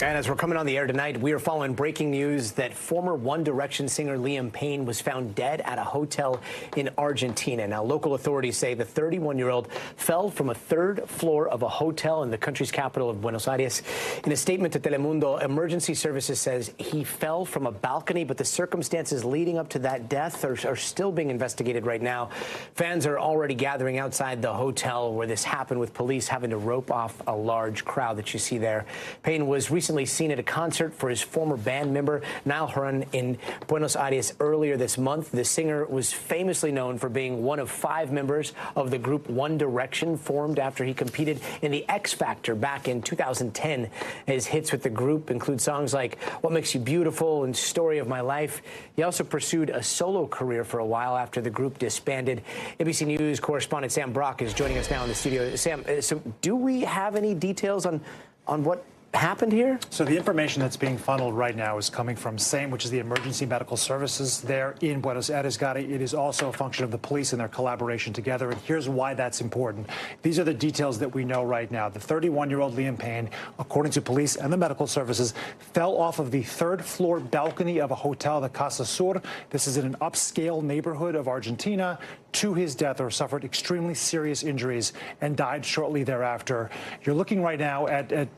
And as we're coming on the air tonight, we are following breaking news that former One Direction singer Liam Payne was found dead at a hotel in Argentina. Now, local authorities say the 31-year-old fell from a third floor of a hotel in the country's capital of Buenos Aires. In a statement to Telemundo, emergency services says he fell from a balcony, but the circumstances leading up to that death are still being investigated right now. Fans are already gathering outside the hotel where this happened, with police having to rope off a large crowd that you see there. Payne was recently seen at a concert for his former band member Niall Horan in Buenos Aires earlier this month. The singer was famously known for being one of 5 members of the group One Direction, formed after he competed in the X Factor back in 2010. His hits with the group include songs like What Makes You Beautiful and Story of My Life. He also pursued a solo career for a while after the group disbanded. NBC News correspondent Sam Brock is joining us now in the studio. Sam, so do we have any details on what happened here? So the information that's being funneled right now is coming from SAME, which is the Emergency Medical Services there in Buenos Aires, Gadi. It is also a function of the police and their collaboration together, and here's why that's important. These are the details that we know right now. The 31-year-old Liam Payne, according to police and the medical services, fell off of the third-floor balcony of a hotel, the Casa Sur. This is in an upscale neighborhood of Argentina, to his death, or suffered extremely serious injuries and died shortly thereafter. You're looking right now at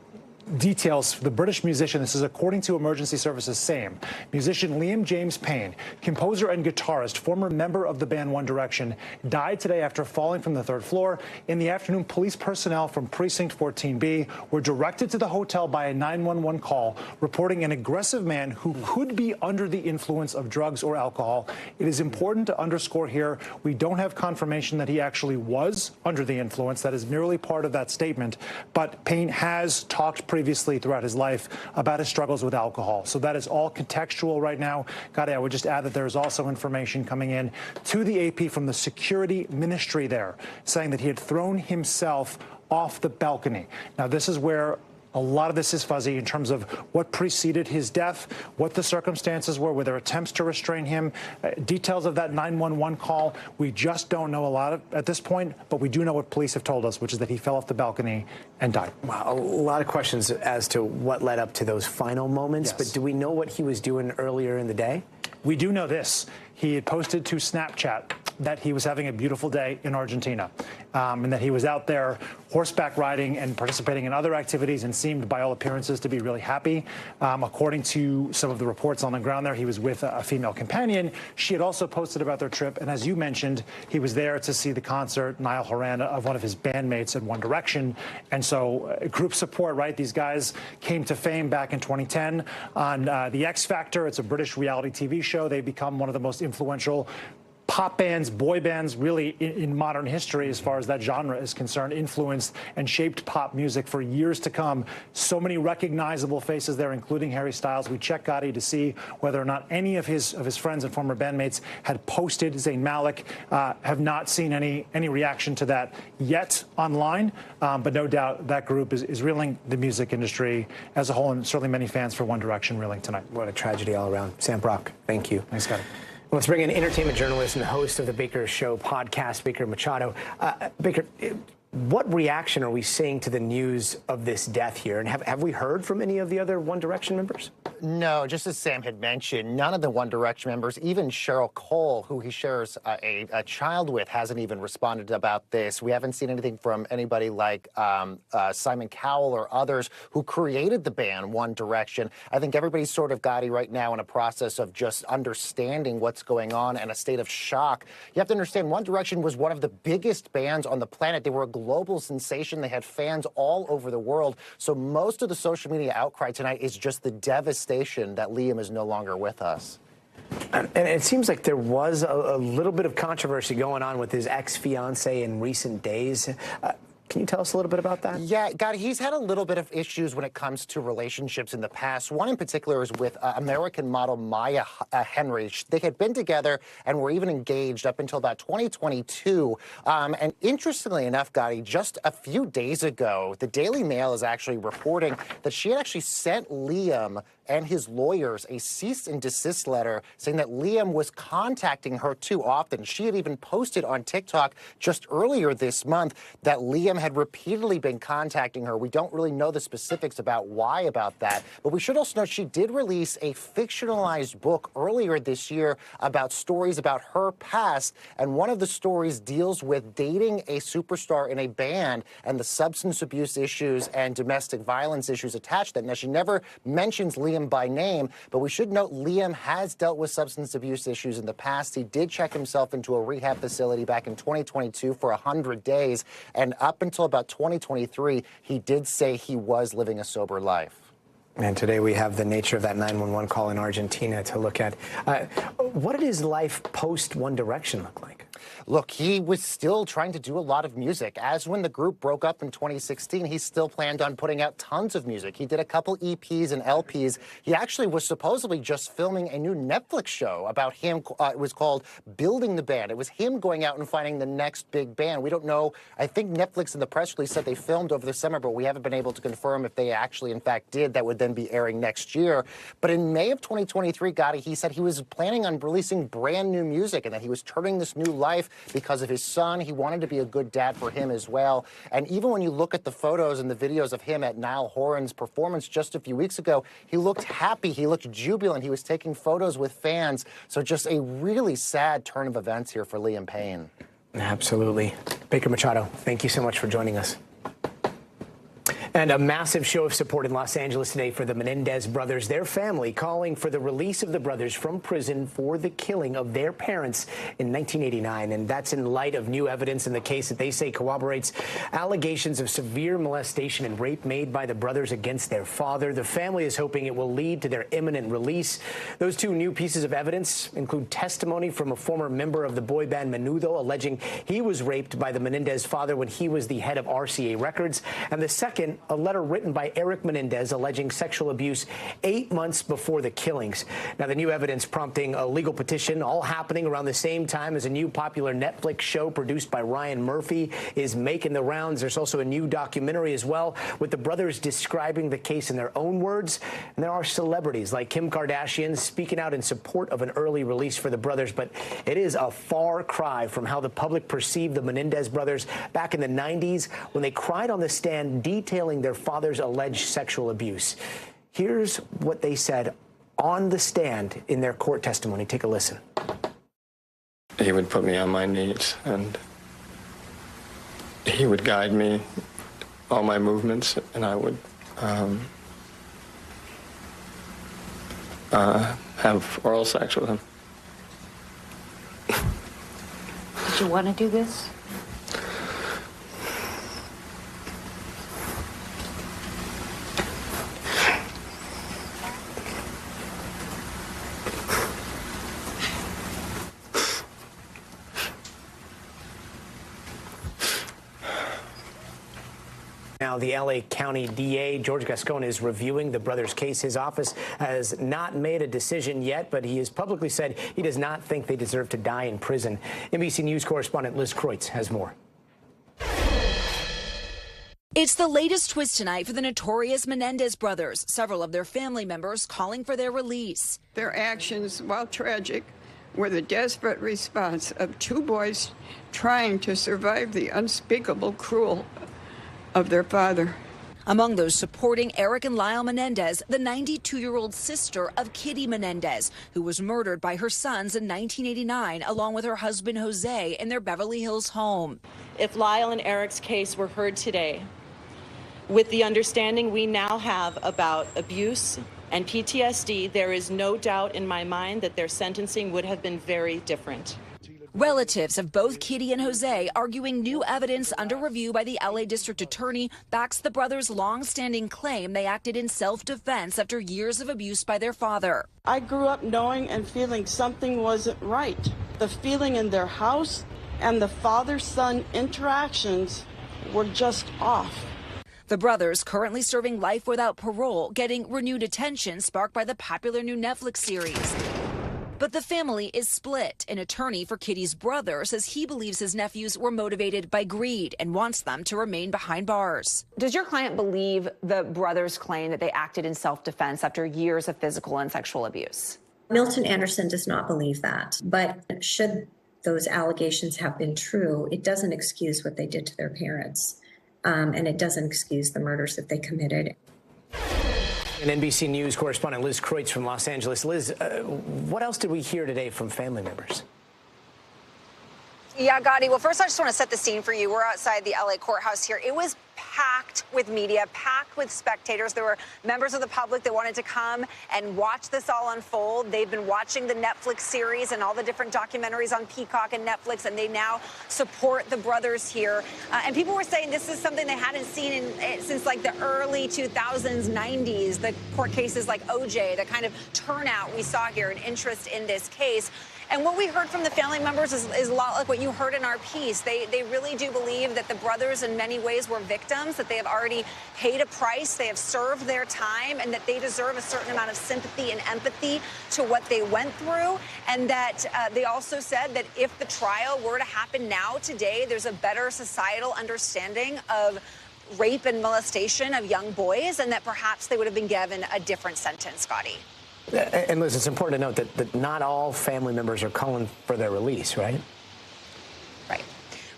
details. The British musician, this is according to emergency services, SAME, musician Liam James Payne, composer and guitarist, former member of the band One Direction, died today after falling from the third floor. In the afternoon, police personnel from Precinct 14B were directed to the hotel by a 911 call reporting an aggressive man who could be under the influence of drugs or alcohol. It is important to underscore here, we don't have confirmation that he actually was under the influence. That is merely part of that statement. But Payne has talked previously throughout his life about his struggles with alcohol. So that is all contextual right now. Gadi, I would just add that there is also information coming in to the AP from the security ministry there, saying that he had thrown himself off the balcony. Now, this is where a lot of this is fuzzy in terms of what preceded his death, what the circumstances were there attempts to restrain him, details of that 911 call. We just don't know a lot at this point, but we do know what police have told us, which is that he fell off the balcony and died. Wow, a lot of questions as to what led up to those final moments, Yes. but do we know what he was doing earlier in the day? We do know this. He had posted to Snapchat that he was having a beautiful day in Argentina, and that he was out there horseback riding and participating in other activities and seemed, by all appearances, to be really happy. According to some of the reports on the ground there, he was with a female companion. She had also posted about their trip, and as you mentioned, he was there to see the concert, Niall Horan, of one of his bandmates in One Direction. And so group support, right? These guys came to fame back in 2010 on the X Factor. It's a British reality TV show. They've become one of the most influential pop bands, boy bands, really in modern history as far as that genre is concerned, influenced and shaped pop music for years to come. So many recognizable faces there, including Harry Styles. We checked Gadi to see whether or not any of his friends and former bandmates had posted. Zayn Malik, have not seen any reaction to that yet online, but no doubt that group is reeling the music industry as a whole, and certainly many fans for One Direction reeling tonight. What a tragedy all around. Sam Brock, thank you. Thanks, Gadi. Let's bring in entertainment journalist and host of the Baker Show podcast, Baker Machado. Baker, what reaction are we seeing to the news of this death here? And have we heard from any of the other One Direction members? No, just as Sam had mentioned, none of the One Direction members, even Cheryl Cole, who he shares a child with, hasn't even responded about this. We haven't seen anything from anybody like Simon Cowell or others who created the band One Direction. I think everybody's sort of, Gadi, right now in a process of just understanding what's going on and a state of shock. You have to understand, One Direction was one of the biggest bands on the planet. They were a global sensation. They had fans all over the world. So most of the social media outcry tonight is just the devastation that Liam is no longer with us. And it seems like there was a little bit of controversy going on with his ex-fiancée in recent days. Can you tell us a little bit about that? Yeah, God, he's had a little bit of issues when it comes to relationships in the past. One in particular is with American model Maya Henry. They had been together and were even engaged up until about 2022. And interestingly enough, Gadi, just a few days ago, the Daily Mail is actually reporting that she had actually sent Liam and his lawyers a cease and desist letter saying that Liam was contacting her too often. She had even posted on TikTok just earlier this month that Liam had repeatedly been contacting her. We don't really know the specifics about why about that, but we should also know she did release a fictionalized book earlier this year about stories about her past, and one of the stories deals with dating a superstar in a band and the substance abuse issues and domestic violence issues attached to that. Now, she never mentions Liam by name, but we should note Liam has dealt with substance abuse issues in the past. He did check himself into a rehab facility back in 2022 for 100 days, and up until about 2023, he did say he was living a sober life. And today we have the nature of that 911 call in Argentina to look at. What did his life post One Direction look like? Look, he was still trying to do a lot of music. As when the group broke up in 2016, he still planned on putting out tons of music. He did a couple EPs and LPs. He actually was supposedly just filming a new Netflix show about him. It was called Building the Band. It was him going out and finding the next big band. We don't know. I think Netflix in the press release said they filmed over the summer, but we haven't been able to confirm if they actually, in fact, did. That would then be airing next year. But in May of 2023, Gadi, he said he was planning on releasing brand new music and that he was turning this new life because of his son. He wanted to be a good dad for him as well. And even when you look at the photos and the videos of him at Niall Horan's performance just a few weeks ago, he looked happy. He looked jubilant. He was taking photos with fans. So just a really sad turn of events here for Liam Payne. Absolutely. Baker Machado, thank you so much for joining us. And a massive show of support in Los Angeles today for the Menendez brothers, their family calling for the release of the brothers from prison for the killing of their parents in 1989. And that's in light of new evidence in the case that they say corroborates allegations of severe molestation and rape made by the brothers against their father. The family is hoping it will lead to their imminent release. Those two new pieces of evidence include testimony from a former member of the boy band Menudo alleging he was raped by the Menendez father when he was the head of RCA Records. And the second, a letter written by Eric Menendez alleging sexual abuse 8 months before the killings. Now, the new evidence prompting a legal petition, all happening around the same time as a new popular Netflix show produced by Ryan Murphy is making the rounds. There's also a new documentary as well with the brothers describing the case in their own words. And there are celebrities like Kim Kardashian speaking out in support of an early release for the brothers. But it is a far cry from how the public perceived the Menendez brothers back in the 90s when they cried on the stand detailing their father's alleged sexual abuse. Here's what they said on the stand in their court testimony. Take a listen. He would put me on my knees and he would guide me, all my movements, and I would have oral sex with him. Did you want to do this? Now, the L.A. County DA, George Gascon, is reviewing the brothers' case. His office has not made a decision yet, but he has publicly said he does not think they deserve to die in prison. NBC News correspondent Liz Kreutz has more. It's the latest twist tonight for the notorious Menendez brothers, several of their family members calling for their release. Their actions, while tragic, were the desperate response of two boys trying to survive the unspeakable cruel of their father. Among those supporting Eric and Lyle Menendez, the 92-year-old sister of Kitty Menendez, who was murdered by her sons in 1989, along with her husband Jose in their Beverly Hills home. If Lyle and Eric's case were heard today, with the understanding we now have about abuse and PTSD, there is no doubt in my mind that their sentencing would have been very different. Relatives of both Kitty and Jose arguing new evidence under review by the LA District Attorney backs the brothers' long-standing claim they acted in self-defense after years of abuse by their father. I grew up knowing and feeling something wasn't right. The feeling in their house and the father-son interactions were just off. The brothers, currently serving life without parole, getting renewed attention sparked by the popular new Netflix series. But the family is split. An attorney for Kitty's brother says he believes his nephews were motivated by greed and wants them to remain behind bars. Does your client believe the brothers' claim that they acted in self-defense after years of physical and sexual abuse? Milton Anderson does not believe that. But should those allegations have been true, it doesn't excuse what they did to their parents. and it doesn't excuse the murders that they committed. And NBC News correspondent Liz Kreutz from Los Angeles. Liz, what else did we hear today from family members? Yeah, Gadi. Well, first, I just want to set the scene for you. We're outside the LA courthouse here. It was packed with media, packed with spectators. There were members of the public that wanted to come and watch this all unfold. They've been watching the Netflix series and all the different documentaries on Peacock and Netflix, and they now support the brothers here. And people were saying this is something they hadn't seen since like the early 2000s, 90s, the court cases like OJ, the kind of turnout we saw here, an interest in this case. And what we heard from the family members is a lot like what you heard in our piece. They really do believe that the brothers in many ways were victims, that they have already paid a price, they have served their time, and that they deserve a certain amount of sympathy and empathy to what they went through. And that they also said that if the trial were to happen now, today, there's a better societal understanding of rape and molestation of young boys, and that perhaps they would have been given a different sentence, Gadi. And Liz, it's important to note that not all family members are calling for their release, right?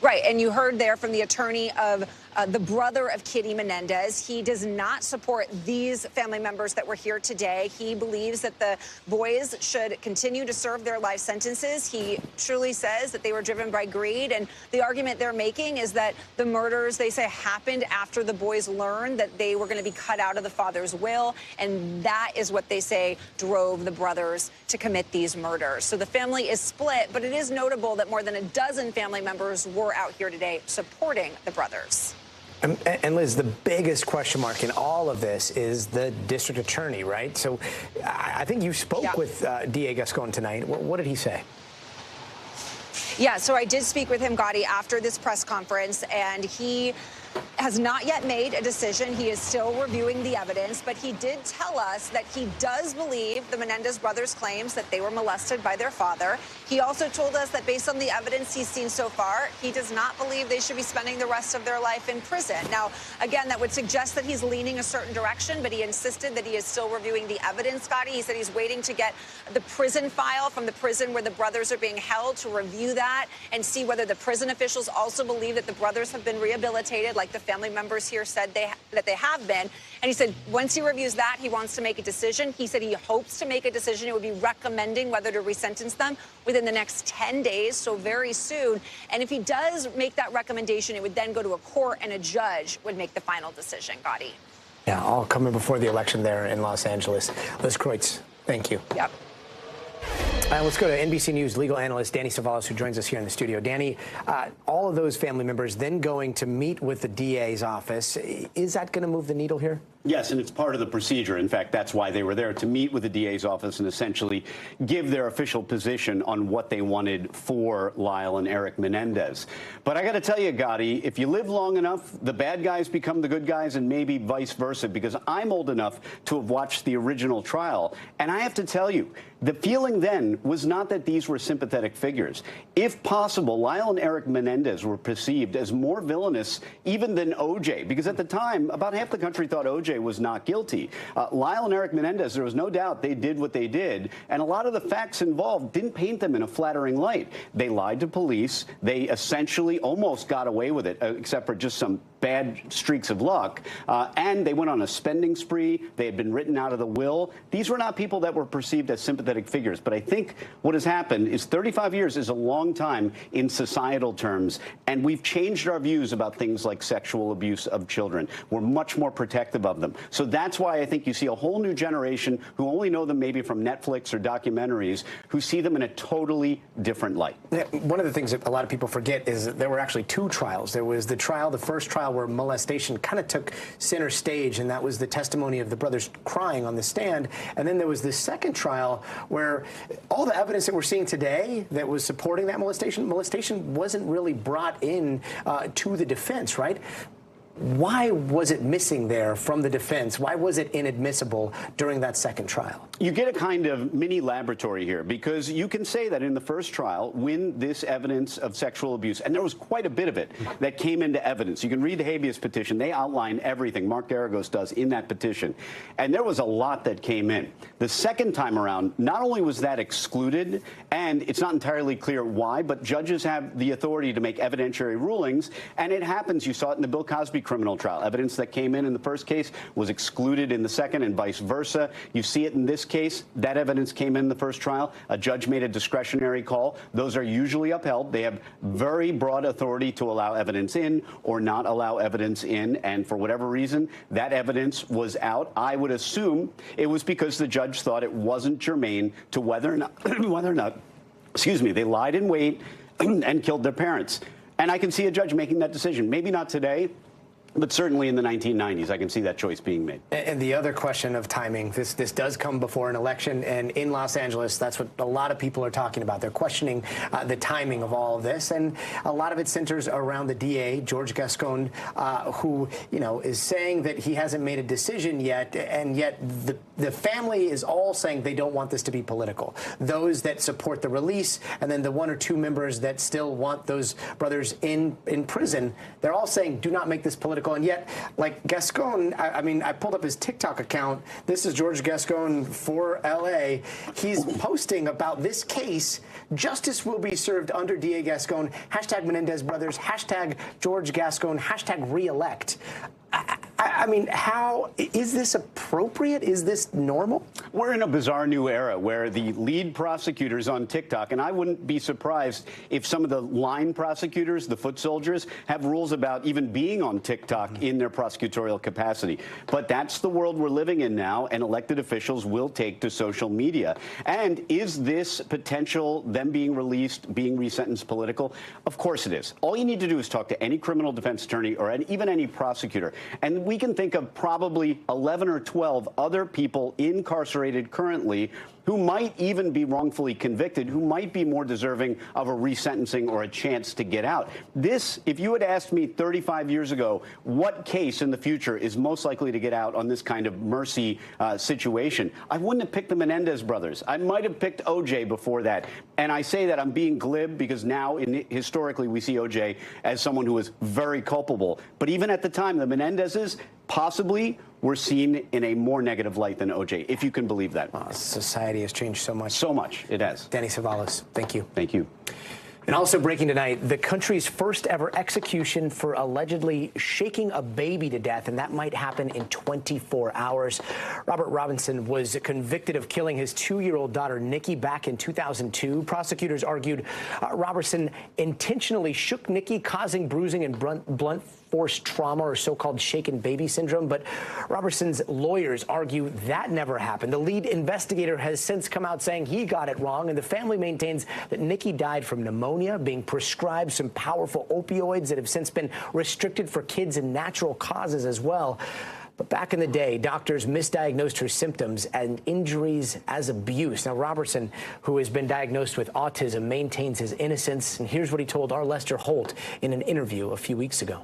Right. And you heard there from the attorney of the brother of Kitty Menendez. He does not support these family members that were here today. He believes that the boys should continue to serve their life sentences. He truly says that they were driven by greed. And the argument they're making is that the murders, they say, happened after the boys learned that they were going to be cut out of the father's will. And that is what they say drove the brothers to commit these murders. So the family is split, but it is notable that more than a dozen family members were out here today supporting the brothers. And Liz, the biggest question mark in all of this is the district attorney, right? So I think you spoke with DA Gascon tonight. What did he say? Yeah, so I did speak with him, Gadi, after this press conference, and he has not yet made a decision. He is still reviewing the evidence, but he did tell us that he does believe the Menendez brothers' claims that they were molested by their father. He also told us that based on the evidence he's seen so far, he does not believe they should be spending the rest of their life in prison. Now, again, that would suggest that he's leaning a certain direction, but he insisted that he is still reviewing the evidence, Gadi. He said he's waiting to get the prison file from the prison where the brothers are being held to review that and see whether the prison officials also believe that the brothers have been rehabilitated, like the family members here said that they have been. And he said once he reviews that, he wants to make a decision. He said he hopes to make a decision. It would be recommending whether to resentence them within the next 10 days, so very soon. And if he does make that recommendation, it would then go to a court and a judge would make the final decision, Gadi. Yeah, all coming before the election there in Los Angeles. Liz Kreutz, thank you. Yep. Let's go to NBC News legal analyst Danny Savalas, who joins us here in the studio. Danny, all of those family members then going to meet with the DA's office. Is that going to move the needle here? Yes, and it's part of the procedure. In fact, that's why they were there, to meet with the DA's office and essentially give their official position on what they wanted for Lyle and Eric Menendez. But I got to tell you, Gadi, if you live long enough, the bad guys become the good guys, and maybe vice versa, because I'm old enough to have watched the original trial. And I have to tell you, the feeling then was not that these were sympathetic figures. If possible, Lyle and Eric Menendez were perceived as more villainous even than OJ, because at the time, about half the country thought OJ was not guilty. Lyle and Eric Menendez, there was no doubt they did what they did, and a lot of the facts involved didn't paint them in a flattering light. They lied to police. They essentially almost got away with it, except for just some bad streaks of luck, and they went on a spending spree. They had been written out of the will. These were not people that were perceived as sympathetic figures, but I think what has happened is 35 years is a long time in societal terms, and we've changed our views about things like sexual abuse of children. We're much more protective of them. So that's why I think you see a whole new generation who only know them maybe from Netflix or documentaries, who see them in a totally different light. Yeah, one of the things that a lot of people forget is that there were actually two trials. There was the first trial where molestation kind of took center stage, and that was the testimony of the brothers crying on the stand. And then there was the second trial where all the evidence that we're seeing today that was supporting that molestation wasn't really brought in to the defense, right? Why was it missing there from the defense? Why was it inadmissible during that second trial? You get a kind of mini laboratory here, because you can say that in the first trial, when this evidence of sexual abuse, and there was quite a bit of it that came into evidence. You can read the habeas petition. They outline everything. Mark Garagos does in that petition. And there was a lot that came in. The second time around, not only was that excluded, and it's not entirely clear why, but judges have the authority to make evidentiary rulings, and it happens. You saw it in the Bill Cosby criminal trial. Evidence that came in the first case was excluded in the second and vice versa. You see it in this case. That evidence came in the first trial. A judge made a discretionary call. Those are usually upheld. They have very broad authority to allow evidence in or not allow evidence in. And for whatever reason, that evidence was out. I would assume it was because the judge thought it wasn't germane to whether or not, excuse me, they lied in wait and killed their parents. And I can see a judge making that decision. Maybe not today, but certainly in the 1990s, I can see that choice being made. And the other question of timing, this does come before an election, and in Los Angeles, that's what a lot of people are talking about. They're questioning the timing of all of this, and a lot of it centers around the DA, George Gascon, who, is saying that he hasn't made a decision yet, and yet the family is all saying they don't want this to be political. Those that support the release, and then the one or two members that still want those brothers in prison, they're all saying do not make this political. And yet, like Gascon, I pulled up his TikTok account. This is George Gascon for L.A. He's posting about this case. Justice will be served under DA Gascon. Hashtag Menendez brothers. Hashtag George Gascon. Hashtag reelect. How is this appropriate? Is this normal? We're in a bizarre new era where the lead prosecutors on TikTok, and I wouldn't be surprised if some of the line prosecutors, the foot soldiers, have rules about even being on TikTok in their prosecutorial capacity. But that's the world we're living in now, and elected officials will take to social media. And is this potential, them being released, being resentenced, political? Of course it is. All you need to do is talk to any criminal defense attorney or even any prosecutor. And we can think of probably 11 or 12 other people incarcerated currently who might even be wrongfully convicted, who might be more deserving of a resentencing or a chance to get out. This, if you had asked me 35 years ago, what case in the future is most likely to get out on this kind of mercy situation, I wouldn't have picked the Menendez brothers. I might have picked OJ before that. And I say that I'm being glib because now, historically, we see OJ as someone who was very culpable. But even at the time, the Menendezes possibly were seen in a more negative light than OJ, if you can believe that. Society has changed so much. So much, it has. Danny Savalas, thank you. Thank you. And also breaking tonight, the country's first ever execution for allegedly shaking a baby to death, and that might happen in 24 hours. Robert Robinson was convicted of killing his 2-year-old daughter, Nikki, back in 2002. Prosecutors argued Robertson intentionally shook Nikki, causing bruising and blunt force trauma, or so-called shaken baby syndrome. But Robertson's lawyers argue that never happened. The lead investigator has since come out saying he got it wrong, and the family maintains that Nikki died from pneumonia, being prescribed some powerful opioids that have since been restricted for kids and natural causes as well. But back in the day, doctors misdiagnosed her symptoms and injuries as abuse. Now, Robertson, who has been diagnosed with autism, maintains his innocence. And here's what he told our Lester Holt in an interview a few weeks ago.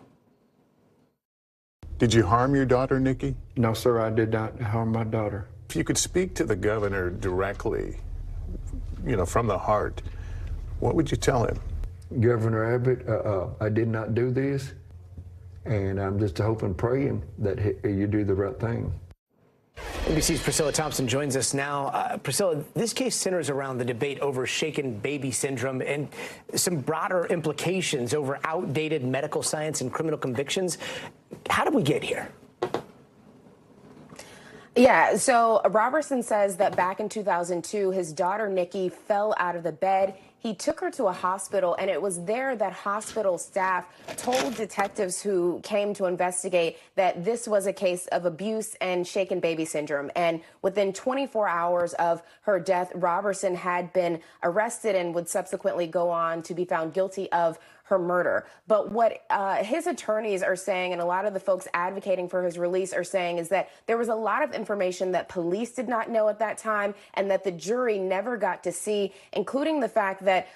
Did you harm your daughter, Nikki? No, sir, I did not harm my daughter. If you could speak to the governor directly, from the heart, what would you tell him? Governor Abbott, I did not do this, and I'm just hoping, praying that you do the right thing. NBC's Priscilla Thompson joins us now. Priscilla, this case centers around the debate over shaken baby syndrome and some broader implications over outdated medical science and criminal convictions. How did we get here? Yeah, so Robertson says that back in 2002, his daughter Nikki fell out of the bed. He took her to a hospital, and it was there that hospital staff told detectives who came to investigate that this was a case of abuse and shaken baby syndrome. And within 24 hours of her death, Robertson had been arrested and would subsequently go on to be found guilty of her murder. But what his attorneys are saying, and a lot of the folks advocating for his release are saying, is that there was a lot of information that police did not know at that time and that the jury never got to see, including the fact that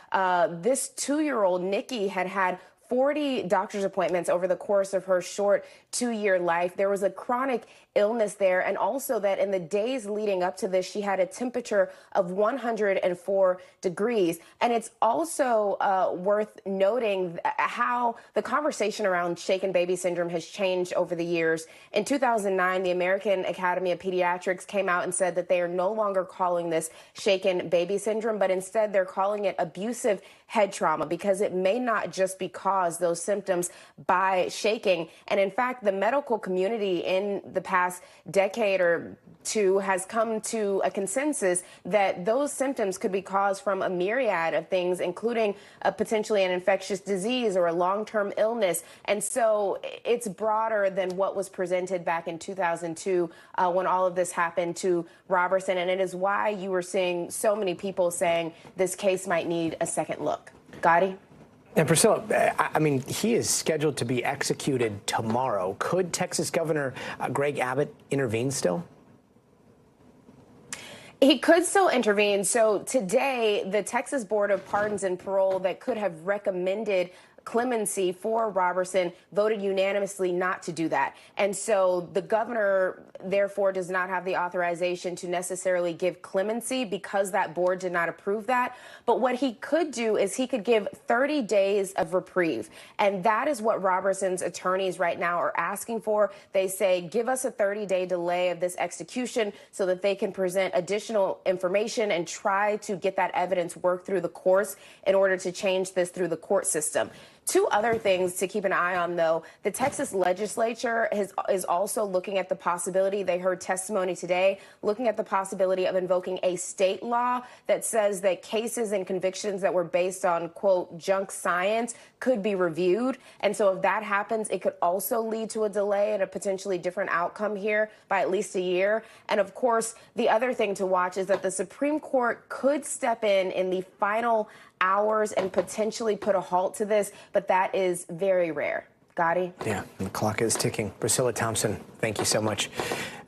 this 2-year-old Nikki had had 40 doctor's appointments over the course of her short 2-year life. There was a chronic illness there, and also that in the days leading up to this, she had a temperature of 104 degrees. And it's also worth noting how the conversation around shaken baby syndrome has changed over the years. In 2009, the American Academy of Pediatrics came out and said that they are no longer calling this shaken baby syndrome, but instead they're calling it abusive head trauma, because it may not just be caused cause those symptoms by shaking. And in fact, the medical community in the past decade or two has come to a consensus that those symptoms could be caused from a myriad of things, including potentially an infectious disease or a long-term illness. And so it's broader than what was presented back in 2002 when all of this happened to Robertson. And it is why you were seeing so many people saying this case might need a second look. Gadi? And Priscilla, I mean, he is scheduled to be executed tomorrow. Could Texas Governor Greg Abbott intervene still? He could still intervene. So today, the Texas Board of Pardons and Parole that could have recommended clemency for Robertson voted unanimously not to do that. And so the governor, therefore, does not have the authorization to necessarily give clemency because that board did not approve that. But what he could do is he could give 30 days of reprieve. And that is what Robertson's attorneys right now are asking for. They say, give us a 30-day delay of this execution so that they can present additional information and try to get that evidence worked through the courts in order to change this through the court system. Two other things to keep an eye on, though. The Texas legislature is also looking at the possibility, they heard testimony today, looking at the possibility of invoking a state law that says that cases and convictions that were based on, quote, junk science could be reviewed. And so if that happens, it could also lead to a delay and a potentially different outcome here by at least a year. And of course, the other thing to watch is that the Supreme Court could step in the final hours and potentially put a halt to this, but that is very rare. Gadi? Yeah, the clock is ticking. Priscilla Thompson, thank you so much.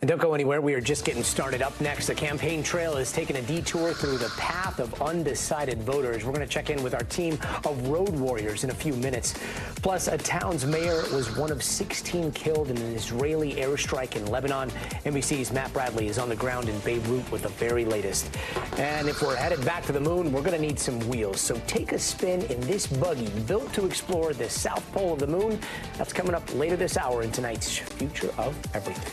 And don't go anywhere. We are just getting started. Up next, the campaign trail is taking a detour through the path of undecided voters. We're going to check in with our team of road warriors in a few minutes. Plus, a town's mayor was one of 16 killed in an Israeli airstrike in Lebanon. NBC's Matt Bradley is on the ground in Beirut with the very latest. And if we're headed back to the moon, we're going to need some wheels. So take a spin in this buggy built to explore the South Pole of the moon. That's coming up later this hour in tonight's Future of Everything.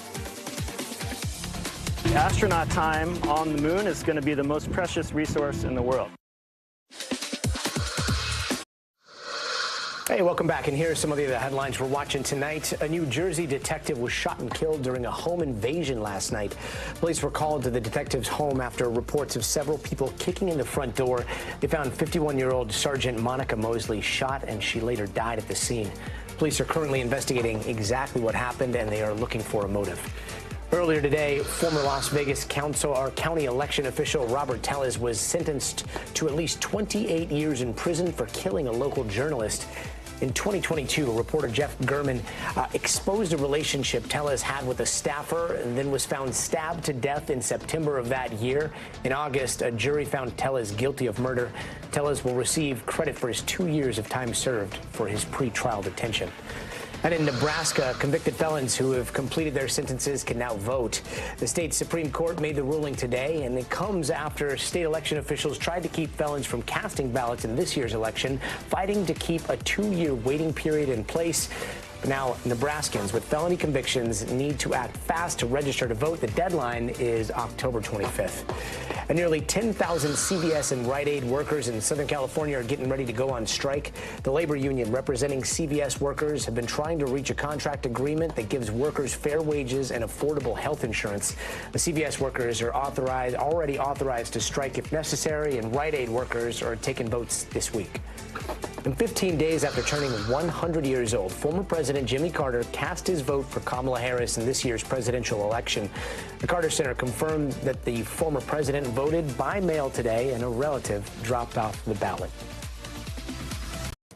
Astronaut time on the moon is going to be the most precious resource in the world. Hey, welcome back. And here are some of the other headlines we're watching tonight. A New Jersey detective was shot and killed during a home invasion last night. Police were called to the detective's home after reports of several people kicking in the front door. They found 51-year-old Sergeant Monica Mosley shot, and she later died at the scene. Police are currently investigating exactly what happened, and they are looking for a motive. Earlier today, former Las Vegas county election official Robert Tellez was sentenced to at least 28 years in prison for killing a local journalist. In 2022, reporter Jeff Gurman exposed a relationship Tellez had with a staffer and then was found stabbed to death in September of that year. In August, a jury found Tellez guilty of murder. Tellez will receive credit for his 2 years of time served for his pretrial detention. And in Nebraska, convicted felons who have completed their sentences can now vote. The state Supreme Court made the ruling today, and it comes after state election officials tried to keep felons from casting ballots in this year's election, fighting to keep a 2-year waiting period in place. Now, Nebraskans with felony convictions need to act fast to register to vote. The deadline is October 25th. And nearly 10,000 CVS and Rite Aid workers in Southern California are getting ready to go on strike. The labor union representing CVS workers have been trying to reach a contract agreement that gives workers fair wages and affordable health insurance. The CVS workers are already authorized to strike if necessary, and Rite Aid workers are taking votes this week. And 15 days after turning 100 years old, former President Jimmy Carter cast his vote for Kamala Harris in this year's presidential election. The Carter Center confirmed that the former president voted by mail today and a relative dropped off the ballot.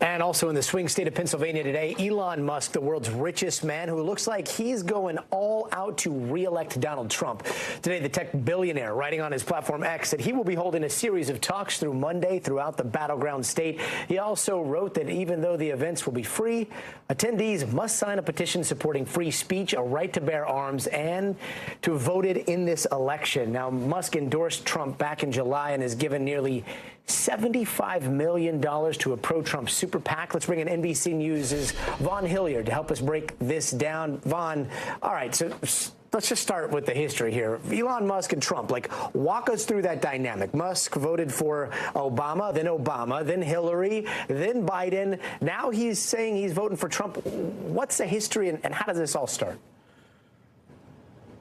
And also in the swing state of Pennsylvania today, Elon Musk, the world's richest man, who looks like he's going all out to re-elect Donald Trump. Today, the tech billionaire writing on his platform X that he will be holding a series of talks through Monday throughout the battleground state. He also wrote that even though the events will be free, attendees must sign a petition supporting free speech, a right to bear arms, and to have voted in this election. Now, Musk endorsed Trump back in July and has given nearly $75 million to a pro-Trump super PAC. Let's bring in NBC News' Vaughn Hilliard to help us break this down. Vaughn, all right, so let's just start with the history here. Elon Musk and Trump, like, walk us through that dynamic. Musk voted for Obama, then Hillary, then Biden. Now he's saying he's voting for Trump. What's the history and how does this all start?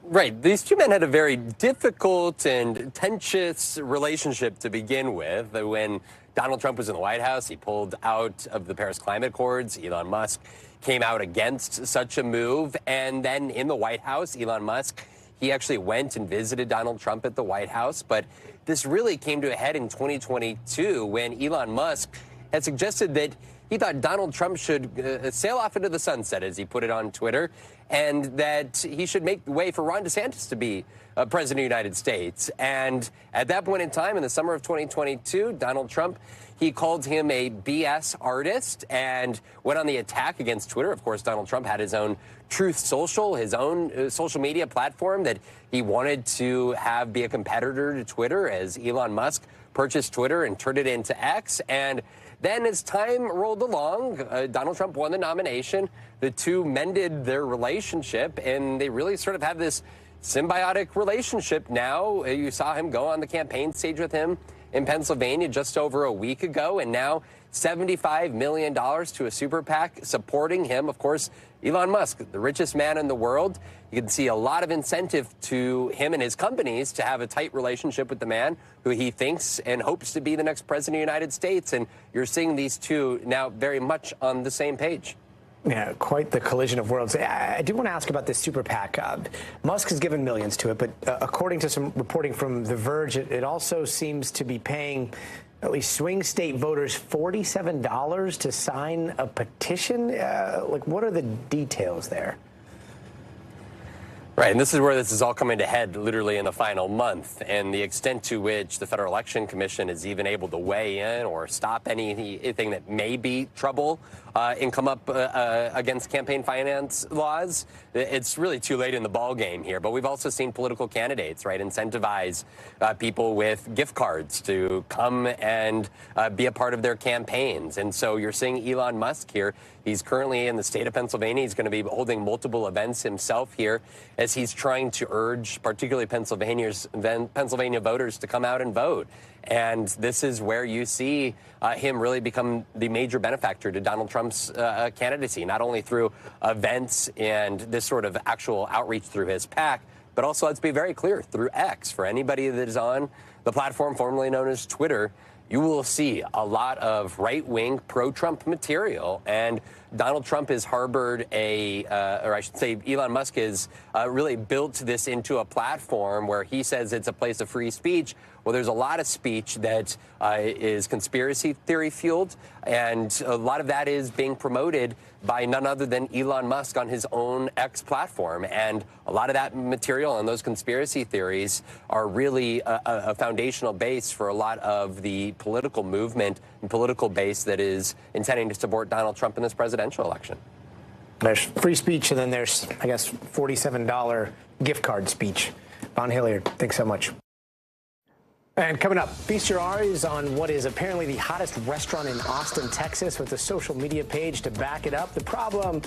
Right. These two men had a very difficult and tenuous relationship to begin with. When Donald Trump was in the White House, he pulled out of the Paris Climate Accords. Elon Musk came out against such a move. And then in the White House, Elon Musk, he actually went and visited Donald Trump at the White House. But this really came to a head in 2022 when Elon Musk had suggested that he thought Donald Trump should sail off into the sunset, as he put it on Twitter, and that he should make way for Ron DeSantis to be president of the United States. And at that point in time, in the summer of 2022, Donald Trump, he called him a BS artist and went on the attack against Twitter. Of course, Donald Trump had his own Truth Social, his own social media platform that he wanted to have be a competitor to Twitter, as Elon Musk purchased Twitter and turned it into X. And then as time rolled along, Donald Trump won the nomination. The two mended their relationship, and they really sort of have this symbiotic relationship now. You saw him go on the campaign stage with him in Pennsylvania just over a week ago, and now $75 million to a super PAC supporting him. Of course, Elon Musk, the richest man in the world. You can see a lot of incentive to him and his companies to have a tight relationship with the man who he thinks and hopes to be the next president of the United States. And you're seeing these two now very much on the same page. Yeah, quite the collision of worlds. I do want to ask about this super PAC. Musk has given millions to it, but according to some reporting from The Verge, it also seems to be paying at least swing state voters $47 to sign a petition. Like, what are the details there? Right, and this is where this is all coming to head literally in the final month, and the extent to which the Federal Election Commission is even able to weigh in or stop anything that may be trouble and come up against campaign finance laws. It's really too late in the ball game here. But we've also seen political candidates, right, incentivize people with gift cards to come and be a part of their campaigns. And so you're seeing Elon Musk here. He's currently in the state of Pennsylvania. He's going to be holding multiple events himself here as he's trying to urge particularly Pennsylvania voters to come out and vote. And this is where you see him really become the major benefactor to Donald Trump's candidacy, not only through events and this sort of actual outreach through his PAC, but also, let's be very clear, through X. For anybody that is on the platform formerly known as Twitter, you will see a lot of right-wing pro-Trump material. And Donald Trump has harbored or I should say Elon Musk has really built this into a platform where he says it's a place of free speech. Well, there's a lot of speech that is conspiracy theory fueled, and a lot of that is being promoted by none other than Elon Musk on his own X platform. And a lot of that material and those conspiracy theories are really a foundational base for a lot of the political movement and political base that is intending to support Donald Trump in this presidential election. There's free speech, and then there's, I guess, $47 gift card speech. Von Hilliard, thanks so much. And coming up, feast your eyes on what is apparently the hottest restaurant in Austin, Texas, with a social media page to back it up. The problem,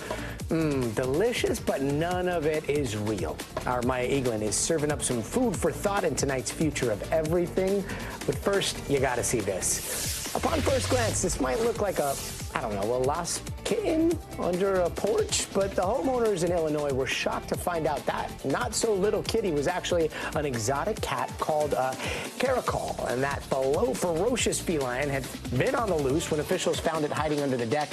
delicious, but none of it is real. Our Maya Eaglin is serving up some food for thought in tonight's Future of Everything. But first, you got to see this. Upon first glance, this might look like a lost kitten under a porch, but the homeowners in Illinois were shocked to find out that not-so-little kitty was actually an exotic cat called Caracol, and that ferocious feline had been on the loose when officials found it hiding under the deck.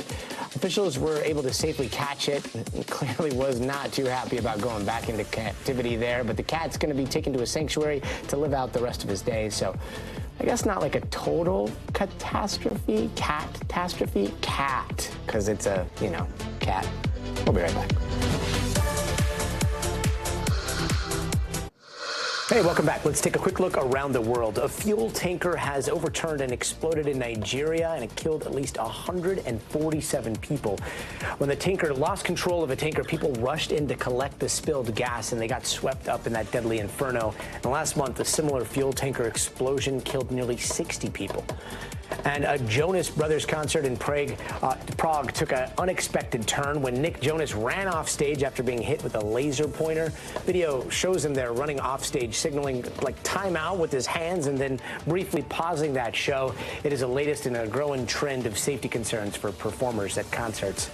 Officials were able to safely catch it. It clearly was not too happy about going back into captivity there, but the cat's going to be taken to a sanctuary to live out the rest of his days, so I guess not like a total catastrophe, cat, because it's a, cat. We'll be right back. Hey, welcome back. Let's take a quick look around the world. A fuel tanker has overturned and exploded in Nigeria, and it killed at least 147 people. When the tanker lost control of a tanker, people rushed in to collect the spilled gas, and they got swept up in that deadly inferno. And last month, a similar fuel tanker explosion killed nearly 60 people. And a Jonas Brothers concert in Prague took an unexpected turn when Nick Jonas ran off stage after being hit with a laser pointer. Video shows him there running off stage, signaling like timeout with his hands and then briefly pausing that show. It is the latest in a growing trend of safety concerns for performers at concerts.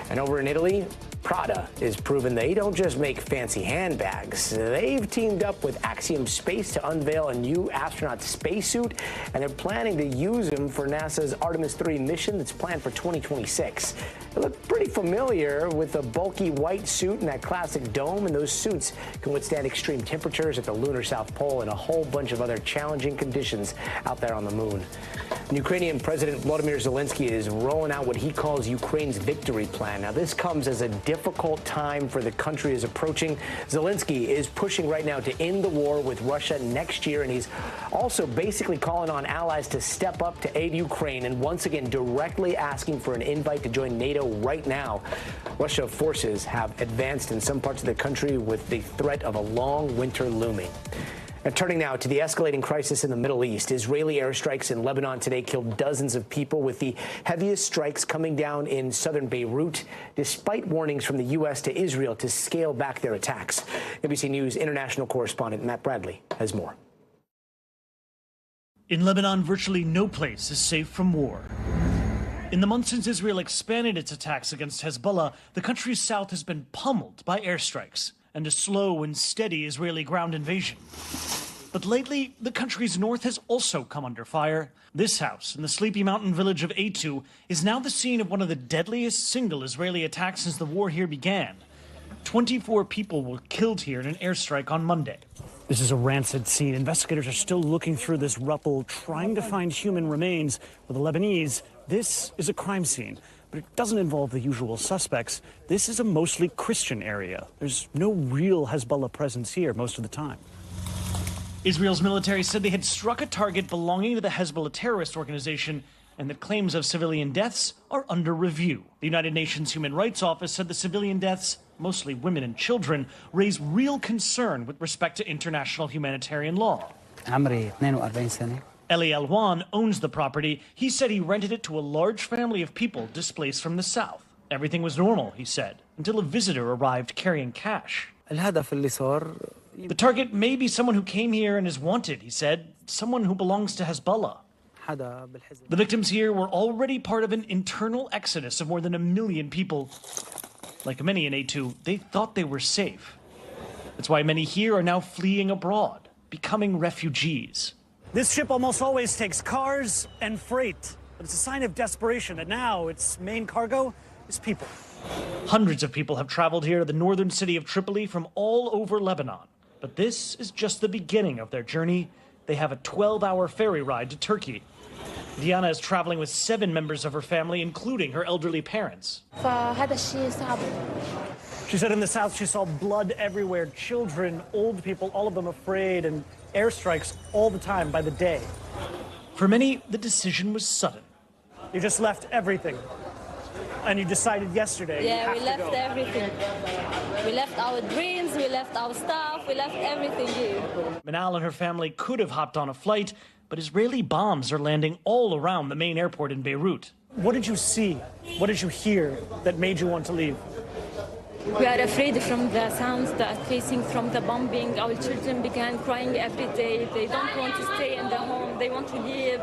And over in Italy, Prada is proving they don't just make fancy handbags. They've teamed up with Axiom Space to unveil a new astronaut spacesuit, and they're planning to use them for NASA's Artemis 3 mission that's planned for 2026. They look pretty familiar with a bulky white suit and that classic dome, and those suits can withstand extreme temperatures at the lunar South Pole and a whole bunch of other challenging conditions out there on the moon. And Ukrainian President Volodymyr Zelensky is rolling out what he calls Ukraine's victory plan. Now, this comes as a difficult time for the country is approaching. Zelensky is pushing right now to end the war with Russia next year, and he's also basically calling on allies to step up to aid Ukraine and once again directly asking for an invite to join NATO right now. Russia forces have advanced in some parts of the country with the threat of a long winter looming. Now, turning now to the escalating crisis in the Middle East. Israeli airstrikes in Lebanon today killed dozens of people, with the heaviest strikes coming down in southern Beirut, despite warnings from the U.S. to Israel to scale back their attacks. NBC News international correspondent Matt Bradley has more. In Lebanon, virtually no place is safe from war. In the months since Israel expanded its attacks against Hezbollah, the country's south has been pummeled by airstrikes and a slow and steady Israeli ground invasion. But lately, the country's north has also come under fire. This house in the sleepy mountain village of Eitu is now the scene of one of the deadliest single Israeli attacks since the war here began. 24 people were killed here in an airstrike on Monday. This is a rancid scene. Investigators are still looking through this rubble, trying to find human remains. For the Lebanese, this is a crime scene. But it doesn't involve the usual suspects. This is a mostly Christian area. There's no real Hezbollah presence here most of the time. Israel's military said they had struck a target belonging to the Hezbollah terrorist organization and that claims of civilian deaths are under review. The United Nations Human Rights Office said the civilian deaths, mostly women and children, raise real concern with respect to international humanitarian law. Eli Alwan owns the property. He said he rented it to a large family of people displaced from the south. Everything was normal, he said, until a visitor arrived carrying cash. The target may be someone who came here and is wanted, he said, someone who belongs to Hezbollah. The victims here were already part of an internal exodus of more than 1 million people. Like many in Eitu, they thought they were safe. That's why many here are now fleeing abroad, becoming refugees. This ship almost always takes cars and freight, but it's a sign of desperation that now its main cargo is people. Hundreds of people have traveled here to the northern city of Tripoli from all over Lebanon. But this is just the beginning of their journey. They have a 12-hour ferry ride to Turkey. Diana is traveling with 7 members of her family, including her elderly parents. She said in the south she saw blood everywhere, children, old people, all of them afraid, and airstrikes all the time by the day. For many, the decision was sudden. You just left everything, and you decided yesterday. Yeah, we left everything. We left our dreams, we left our stuff, we left everything here. Manal and her family could have hopped on a flight, but Israeli bombs are landing all around the main airport in Beirut. What did you see? What did you hear that made you want to leave? We are afraid from the sounds that are facing from the bombing. Our children began crying every day. They don't want to stay in their home. They want to leave.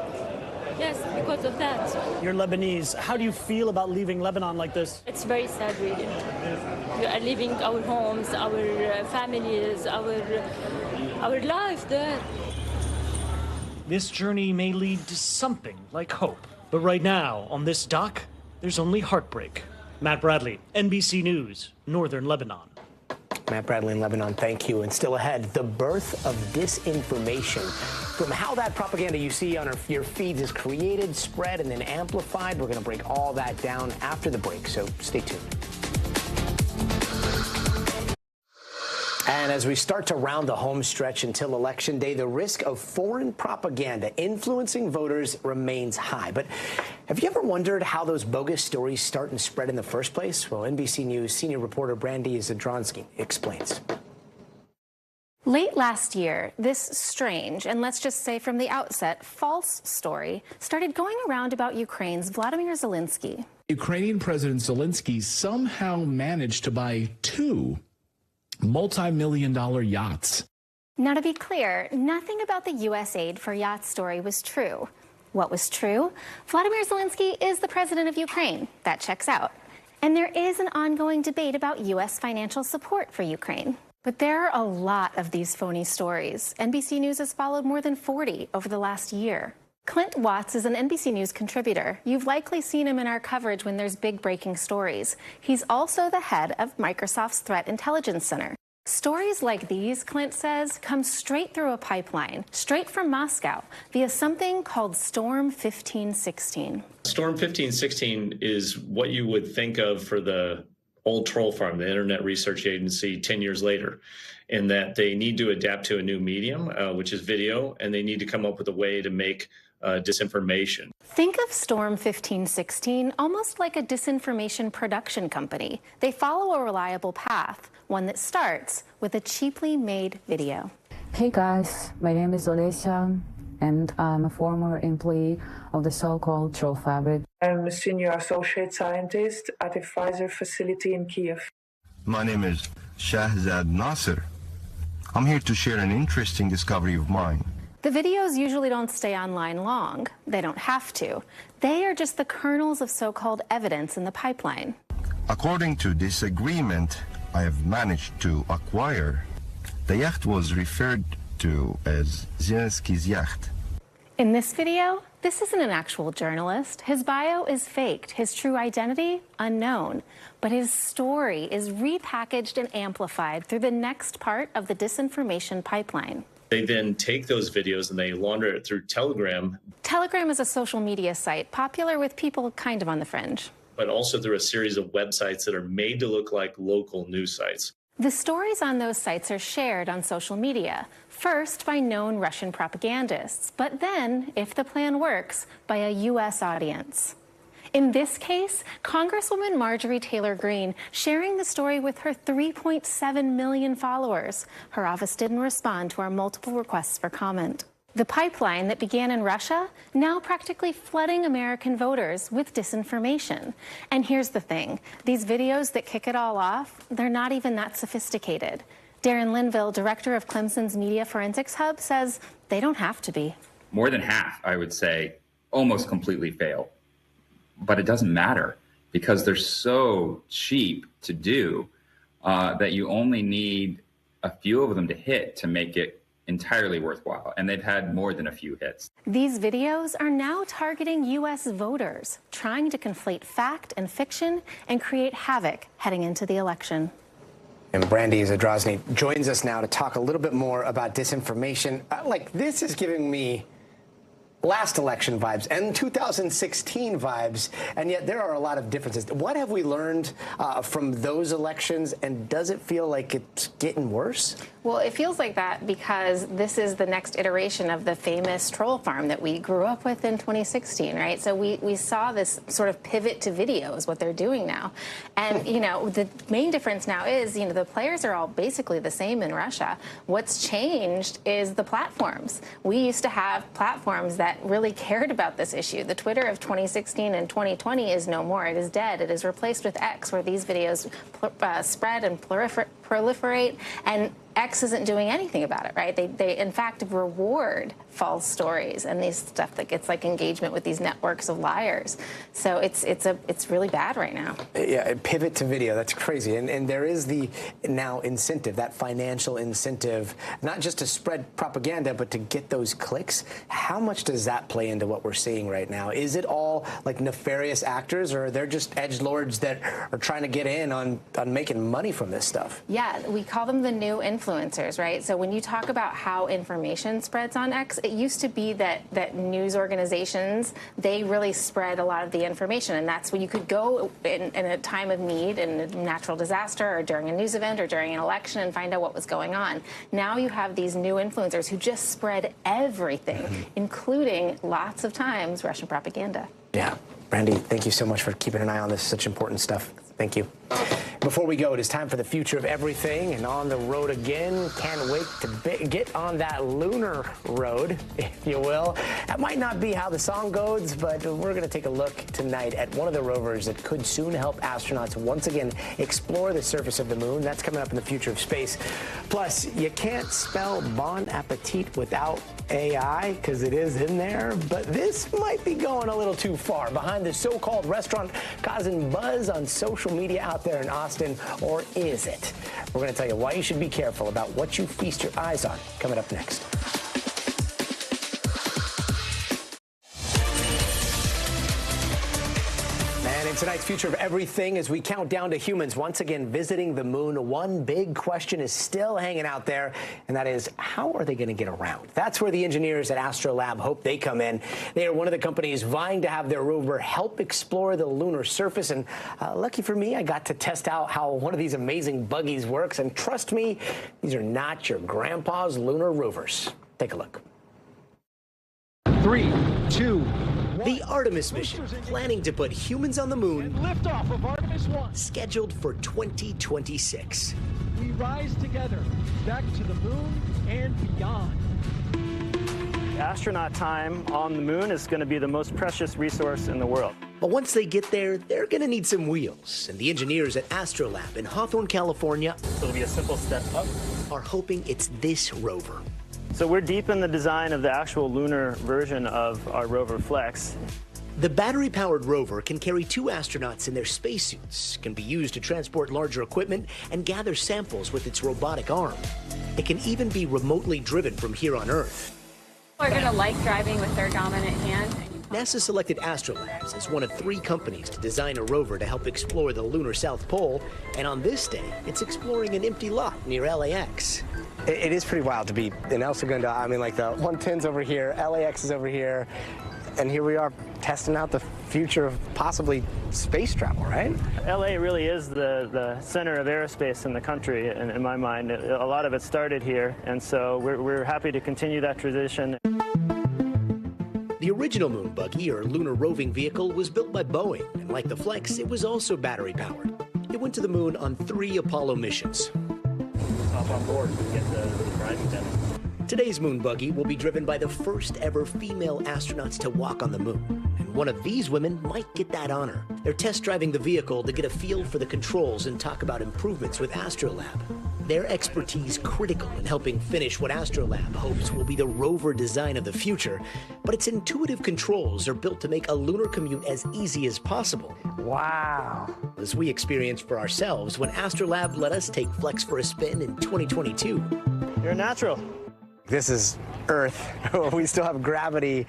Yes, because of that. You're Lebanese. How do you feel about leaving Lebanon like this? It's very sad, really. We are leaving our homes, our families, our life there. This journey may lead to something like hope. But right now, on this dock, there's only heartbreak. Matt Bradley, NBC News, Northern Lebanon. Matt Bradley in Lebanon, thank you. And still ahead, the birth of disinformation. From how that propaganda you see on your feeds is created, spread, and then amplified. We're going to break all that down after the break, so stay tuned. And as we start to round the home stretch until Election Day, the risk of foreign propaganda influencing voters remains high. But have you ever wondered how those bogus stories start and spread in the first place? Well, NBC News senior reporter Brandy Zadronsky explains. Late last year, this strange, and let's just say from the outset, false story started going around about Ukraine's Vladimir Zelensky. Ukrainian President Zelensky somehow managed to buy 2 multi-million-dollar yachts. Now, to be clear, nothing about the U.S. aid for yachts story was true. What was true? Vladimir Zelensky is the president of Ukraine. That checks out. And there is an ongoing debate about U.S. financial support for Ukraine. But there are a lot of these phony stories. NBC News has followed more than 40 over the last year. Clint Watts is an NBC News contributor. You've likely seen him in our coverage when there's big breaking stories. He's also the head of Microsoft's Threat Intelligence Center. Stories like these, Clint says, come straight through a pipeline, straight from Moscow, via something called Storm 1516. Storm 1516 is what you would think of for the old troll farm, the Internet Research Agency, 10 years later, in that they need to adapt to a new medium, which is video, and they need to come up with a way to make disinformation. Think of Storm 1516 almost like a disinformation production company. They follow a reliable path, one that starts with a cheaply made video. Hey guys, my name is Olesya, and I'm a former employee of the so-called Troll Fabric. I'm a senior associate scientist at a Pfizer facility in Kiev. My name is Shahzad Nasser. I'm here to share an interesting discovery of mine. The videos usually don't stay online long. They don't have to. They are just the kernels of so-called evidence in the pipeline. According to this agreement I have managed to acquire, the yacht was referred to as Zelensky's yacht. In this video, this isn't an actual journalist. His bio is faked, his true identity unknown. But his story is repackaged and amplified through the next part of the disinformation pipeline. They then take those videos and they launder it through Telegram. Telegram is a social media site popular with people kind of on the fringe. But also through a series of websites that are made to look like local news sites. The stories on those sites are shared on social media, first by known Russian propagandists, but then, if the plan works, by a U.S. audience. In this case, Congresswoman Marjorie Taylor Greene sharing the story with her 3.7 million followers. Her office didn't respond to our multiple requests for comment. The pipeline that began in Russia, now practically flooding American voters with disinformation. And here's the thing, these videos that kick it all off, they're not even that sophisticated. Darren Linville, director of Clemson's Media Forensics Hub, says they don't have to be. More than half, I would say, almost completely fail. But it doesn't matter because they're so cheap to do that you only need a few of them to hit to make it entirely worthwhile. And they've had more than a few hits. These videos are now targeting U.S. voters, trying to conflate fact and fiction and create havoc heading into the election. And Brandy Zadrozny joins us now to talk a little bit more about disinformation. This is giving me last election vibes and 2016 vibes, and yet there are a lot of differences. What have we learned from those elections, and does it feel like it's getting worse? Well, it feels like that because this is the next iteration of the famous troll farm that we grew up with in 2016, right? So we saw this sort of pivot to video is what they're doing now. And, the main difference now is, the players are all basically the same in Russia. What's changed is the platforms. We used to have platforms that really cared about this issue. The Twitter of 2016 and 2020 is no more. It is dead. It is replaced with X, where these videos spread and proliferate, and X isn't doing anything about it, right? They in fact reward false stories and these stuff that gets like engagement with these networks of liars. So it's really bad right now. Yeah, pivot to video. That's crazy. And there is the now incentive, that financial incentive, not just to spread propaganda, but to get those clicks. How much does that play into what we're seeing right now? Is it all like nefarious actors, or are there just edgelords that are trying to get in on making money from this stuff? Yeah, we call them the new influencers, right? So when you talk about how information spreads on X, it used to be that news organizations, they really spread a lot of the information, and that's when you could go in a time of need, in a natural disaster, or during a news event, or during an election, and find out what was going on. Now you have these new influencers who just spread everything, including lots of times Russian propaganda. Yeah. Brandy, thank you so much for keeping an eye on this, such important stuff. Thank you. Before we go, it is time for the future of everything, and on the road again. Can't wait to get on that lunar road, if you will. That might not be how the song goes, but we're going to take a look tonight at one of the rovers that could soon help astronauts once again explore the surface of the moon. That's coming up in the future of space. Plus, you can't spell Bon Appetit without AI, because it is in there, but this might be going a little too far. Behind the so-called restaurant causing buzz on social media out there in Austin, or is it? We're going to tell you why you should be careful about what you feast your eyes on, coming up next. In tonight's Future of Everything, as we count down to humans once again visiting the moon, one big question is still hanging out there, and that is, how are they going to get around? That's where the engineers at Astrolab hope they come in. They are one of the companies vying to have their rover help explore the lunar surface, and lucky for me, I got to test out how one of these amazing buggies works, and trust me, these are not your grandpa's lunar rovers. Take a look. 3, 2, the Artemis mission, planning to put humans on the moon, liftoff of Artemis 1, scheduled for 2026. We rise together, back to the moon and beyond. Astronaut time on the moon is going to be the most precious resource in the world. But once they get there, they're going to need some wheels. And the engineers at Astrolab in Hawthorne, California, It'll be a simple step up, are hoping it's this rover. So we're deep in the design of the actual lunar version of our rover Flex. The battery-powered rover can carry 2 astronauts in their spacesuits, can be used to transport larger equipment and gather samples with its robotic arm. It can even be remotely driven from here on Earth. We're going to like driving with their dominant hand. NASA selected Astrolabs as one of 3 companies to design a rover to help explore the lunar South Pole, and on this day, it's exploring an empty lot near LAX. It is pretty wild to be in El Segundo. I mean, like the 110's over here, LAX is over here, and here we are testing out the future of possibly space travel, right? LA really is the center of aerospace in the country, in my mind. A lot of it started here, and so we're happy to continue that tradition. The original moon buggy, or lunar roving vehicle, was built by Boeing, and like the Flex, it was also battery-powered. It went to the moon on 3 Apollo missions. Hop on board and get the driving demo. Today's moon buggy will be driven by the first ever female astronauts to walk on the moon. And one of these women might get that honor. They're test driving the vehicle to get a feel for the controls and talk about improvements with Astrolab. Their expertise critical in helping finish what Astrolab hopes will be the rover design of the future. But its intuitive controls are built to make a lunar commute as easy as possible. Wow. As we experienced for ourselves when Astrolab let us take Flex for a spin in 2022. You're a natural. This is Earth. We still have gravity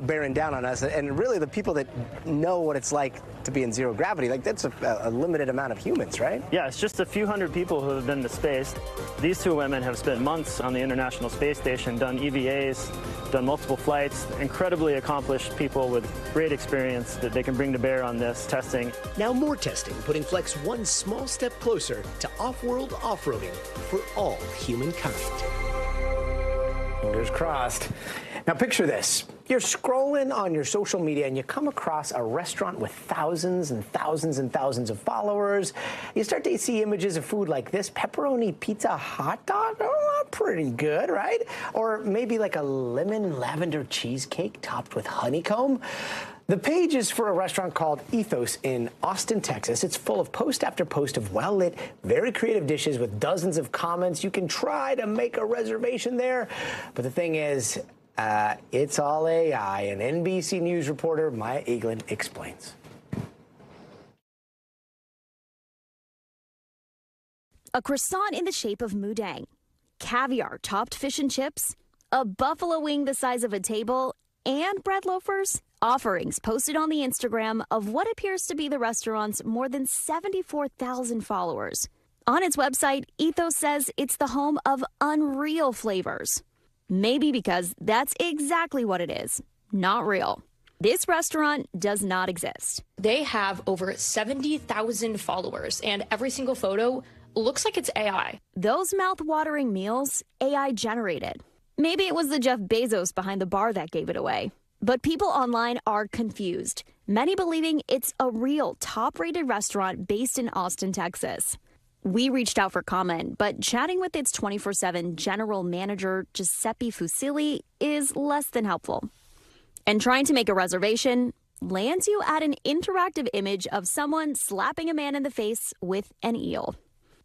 bearing down on us. And really, the people that know what it's like to be in zero gravity, like that's a limited amount of humans, right? Yeah, it's just a few hundred people who have been to space. These 2 women have spent months on the International Space Station, done EVAs, done multiple flights, incredibly accomplished people with great experience that they can bring to bear on this testing. Now more testing, putting Flex one small step closer to off-world off-roading for all humankind. Fingers crossed. Now picture this. You're scrolling on your social media and you come across a restaurant with thousands and thousands and thousands of followers. You start to see images of food like this, pepperoni pizza hot dog. Oh, pretty good, right? Or maybe like a lemon lavender cheesecake topped with honeycomb. The page is for a restaurant called Ethos in Austin, Texas. It's full of post after post of well-lit, very creative dishes with dozens of comments. You can try to make a reservation there. But the thing is, it's all AI, and NBC News reporter Maya Eaglin explains. A croissant in the shape of moudang, caviar-topped fish and chips, a buffalo wing the size of a table, and bread loafers. Offerings posted on the Instagram of what appears to be the restaurant's more than 74,000 followers. On its website, Ethos says it's the home of unreal flavors. Maybe because that's exactly what it is, not real. This restaurant does not exist. They have over 70,000 followers, and every single photo looks like it's AI. Those mouth-watering meals, AI generated. Maybe it was the Jeff Bezos behind the bar that gave it away. But people online are confused. many believing it's a real top-rated restaurant based in Austin, Texas. We reached out for comment, but chatting with its 24/7 general manager, Giuseppe Fusilli, is less than helpful. And trying to make a reservation lands you at an interactive image of someone slapping a man in the face with an eel.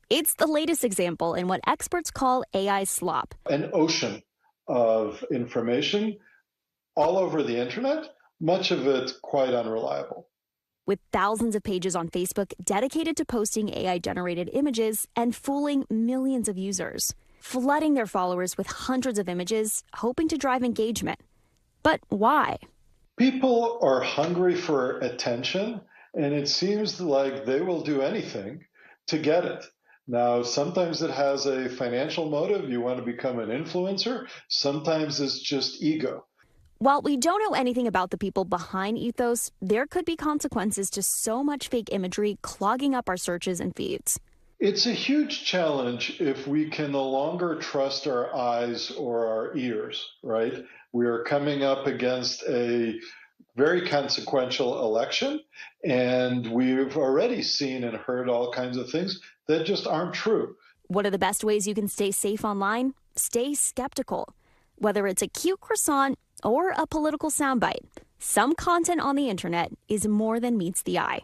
It's the latest example in what experts call AI slop. An ocean of information all over the internet, much of it quite unreliable. With thousands of pages on Facebook dedicated to posting AI-generated images and fooling millions of users, flooding their followers with hundreds of images, hoping to drive engagement. But why? People are hungry for attention, and it seems like they will do anything to get it. Now, sometimes it has a financial motive. You want to become an influencer. Sometimes it's just ego. While we don't know anything about the people behind Ethos, there could be consequences to so much fake imagery clogging up our searches and feeds. It's a huge challenge if we can no longer trust our eyes or our ears, right? We are coming up against a very consequential election, and we've already seen and heard all kinds of things that just aren't true. What are the best ways you can stay safe online? Stay skeptical. Whether it's a cute croissant or a political soundbite, some content on the internet is more than meets the eye.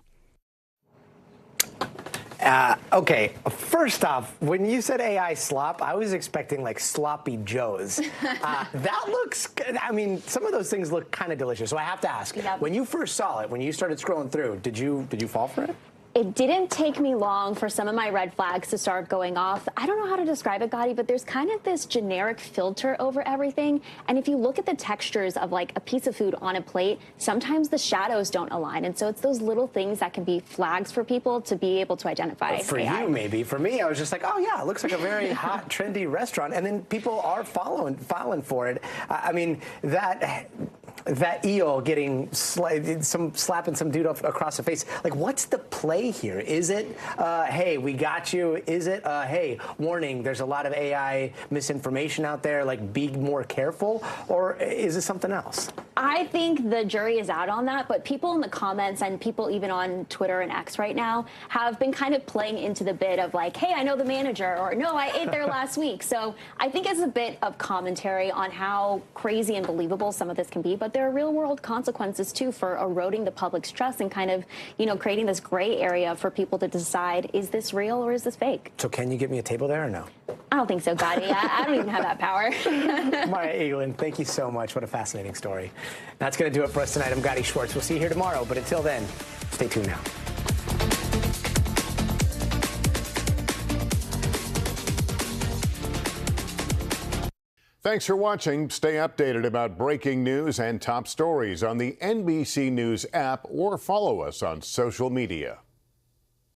Okay, first off, when you said AI slop, I was expecting like sloppy joes. That looks, I mean, some of those things look kind of delicious. So I have to ask, when you first saw it, when you started scrolling through, did you fall for it? It didn't take me long for some of my red flags to start going off. I don't know how to describe it, Gadi, but there's kind of this generic filter over everything. And if you look at the textures of like a piece of food on a plate, sometimes the shadows don't align. And so it's those little things that can be flags for people to be able to identify. For AI. You, maybe. For me, I was just like, oh, yeah, it looks like a very hot, trendy restaurant. And then people are falling for it. I mean, that eel getting slapping some dude across the face. Like, what's the play here? Is it, hey, we got you? Is it, hey, warning, there's a lot of AI misinformation out there, like, be more careful? Or is it something else? I think the jury is out on that, but people in the comments and people even on Twitter and X right now have been kind of playing into the bit of like, hey, I know the manager, or no, I ate there last week. So I think it's a bit of commentary on how crazy and believable some of this can be, but there are real world consequences too for eroding the public's trust and kind of, you know, creating this gray area for people to decide, is this real or is this fake? So can you get me a table there or no? I don't think so, Gadi. I don't even have that power. Maya Eglin, thank you so much. What a fascinating story. That's going to do it for us tonight. I'm Gadi Schwartz. We'll see you here tomorrow. But until then, stay tuned now. Thanks for watching. Stay updated about breaking news and top stories on the NBC News app or follow us on social media.